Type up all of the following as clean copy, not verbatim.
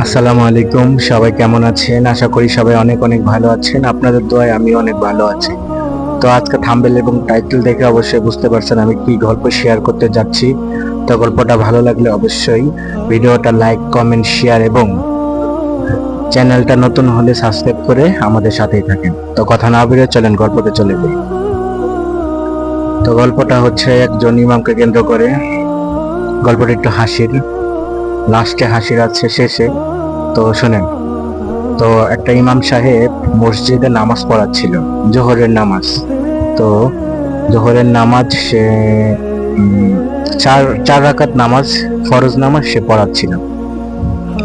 আসসালামু আলাইকুম, সবাই কেমন আছেন? আশা করি সবাই অনেক অনেক ভালো আছেন। আপনাদের দোয়ায় আমি অনেক ভালো আছি। তো আজকে থাম্বনেল এবং টাইটেল দেখে অবশ্যই বুঝতে পারছেন আমি কি গল্প শেয়ার করতে যাচ্ছি। তো গল্পটা ভালো লাগলে অবশ্যই ভিডিওটা লাইক, কমেন্ট, শেয়ার এবং চ্যানেলটা নতুন হলে সাবস্ক্রাইব করে আমাদের সাথেই থাকেন। তো কথা না বেরিয়ে চলেন গল্পতে চলে যাই। তো গল্পটা হচ্ছে একজন ইমামকে কেন্দ্র করে। গল্পটা একটু হাসির, লাস্টে হাসির আছে শেষে। তো শোনেন। তো একটা ইমাম সাহেব মসজিদে নামাজ পড়াচ্ছিল, জোহরের নামাজ। তো জোহরের নামাজ সে চার চার রাকাত নামাজ, ফরজ নামাজ সে পড়াচ্ছিল।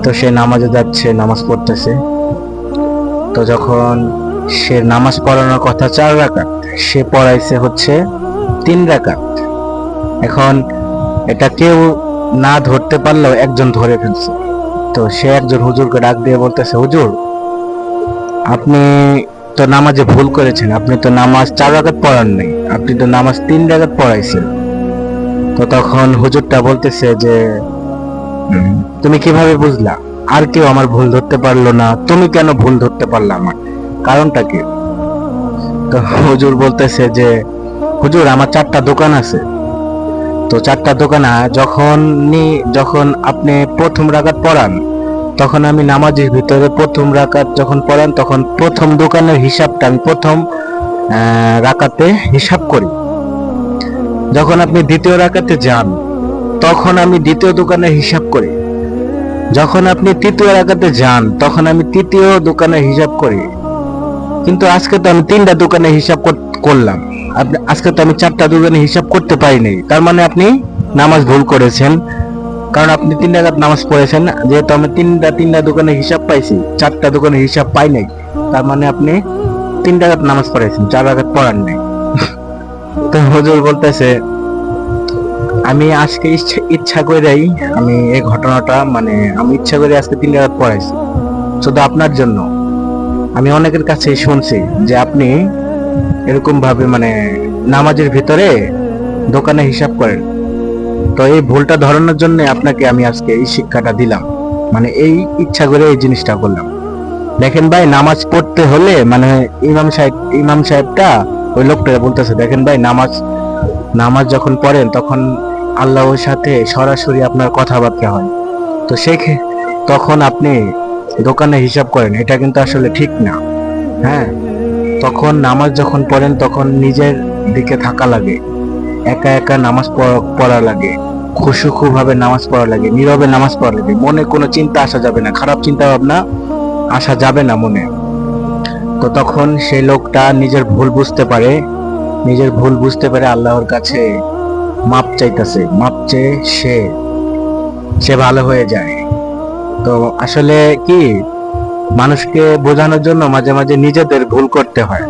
তো সে নামাজে যাচ্ছে, নামাজ পড়তেছে। তো যখন সে নামাজ পড়ানোর কথা 4 রাকাত, সে পড়াইছে হচ্ছে 3 রাকাত। এখন এটা কেউ না ধরতে পারলেও একজন ধরে ফেলছে। তো সে একজন হুজুরকে ডাক দিয়ে বলতেছে, হুজুর আপনি তো নামাজে ভুল করেছেন, আপনি তো নামাজ 4 রাকাত পড়ান নাই, আপনি তো নামাজ 3 রাকাত পড়াইছেন। তো তখন হুজুরটা বলতেছে যে তুমি কিভাবে বুঝলা? আর কেউ আমার ভুল ধরতে পারলো না, তুমি কেন ভুল ধরতে পারলা? আমার কারণটা কি? তো হুজুর বলতেছে যে হুজুর আমার 4টা দোকান আছে। তো 4টা দোকানে যখন আপনি প্রথম রাকাত পড়ান, তখন আমি নামাজের ভিতরে প্রথম রাকাত যখন পড়ান তখন প্রথম দোকানের হিসাবটা আমি প্রথম রাকাতে হিসাব করি। যখন আপনি দ্বিতীয় রাকাতে যান তখন আমি দ্বিতীয় দোকানের হিসাব করি। যখন আপনি তৃতীয় রাকাতে যান তখন আমি তৃতীয় দোকানের হিসাব করি। কিন্তু আজকে তো আমি 3টা দোকানের হিসাব করলাম। আজকে তো আমি 4টা দোকানের হিসাব করতে পারিনি। তার মানে আপনি নামাজ ভুল করেছেন, কারণ আপনি 3 রাকাত নামাজ পড়েছেন। যেহেতু আমি তিনটা দোকানের হিসাব পাইছি, 4টা দোকানের হিসাব পাই নাই, তার মানে আপনি 3 রাকাত নামাজ পড়েছেন, 4 রাকাত পড়ান নাই। তো হুজুর বলতেছে আমি আজকে ইচ্ছা করেই আমি এই ঘটনাটা আমি ইচ্ছা করে আজকে 3 রাকাত পড়াইছি শুধু আপনার জন্য। আমি অনেকের কাছে শুনছি যে আপনি এরকম ভাবে নামাজের ভিতরে দোকানে হিসাব করেন। তো এই ভুলটা ধরানোর জন্য আপনাকে আমি আজকে এই শিক্ষাটা দিলাম, এই ইচ্ছা করে এই জিনিসটা করলাম। দেখেন ভাই, নামাজ পড়তে হলে ইমাম সাহেবটা ওই লোকটা বলতেছে, দেখেন ভাই, নামাজ যখন পড়েন তখন আল্লাহর সাথে সরাসরি আপনার কথাবার্তা হয়। তো তখন আপনি দোকানে হিসাব করেন, এটা কিন্তু আসলে ঠিক না। হ্যাঁ, তখন নামাজ যখন পড়েন তখন নিজের দিকে থাকা লাগে, একা একা নামাজ পড়া লাগে, খুশুখু ভাবে নামাজ পড়া লাগে, নীরবে নামাজ পড়া লাগে। মনে কোনো চিন্তা আসা যাবে না, খারাপ চিন্তা ভাবনা আসা যাবে না মনে। তো তখন সেই লোকটা নিজের ভুল বুঝতে পারে আল্লাহর কাছে মাপ চাইতেছে, মাপ চেয়ে সে ভালো হয়ে যায়। তো আসলে কি, মানুষকে বোঝানোর জন্য মাঝে মাঝে নিজেদের ভুল করতে হয়।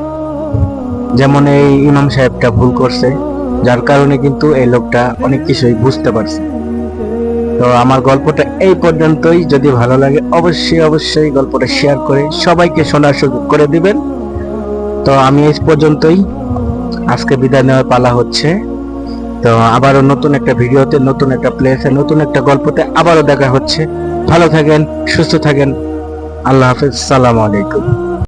যেমন এই ইমাম সাহেবটা ভুল করছে, যার কারণে কিন্তু এই লোকটা অনেক কিছুই বুঝতে পারছে। তো আমার গল্পটা এই পর্যন্তই। যদি ভালো লাগে অবশ্যই অবশ্যই গল্পটা শেয়ার করে সবাইকে শোনার সুযোগ করে দিবেন। তো আমি এই পর্যন্তই, আজকে বিদায় নেওয়ার পালা হচ্ছে। তো আবারও নতুন একটা ভিডিওতে, নতুন একটা প্লেসে, নতুন একটা গল্পতে আবারও দেখা হচ্ছে। ভালো থাকেন, সুস্থ থাকেন। আল্লাহ হাফেজ, সালাম আলাইকুম।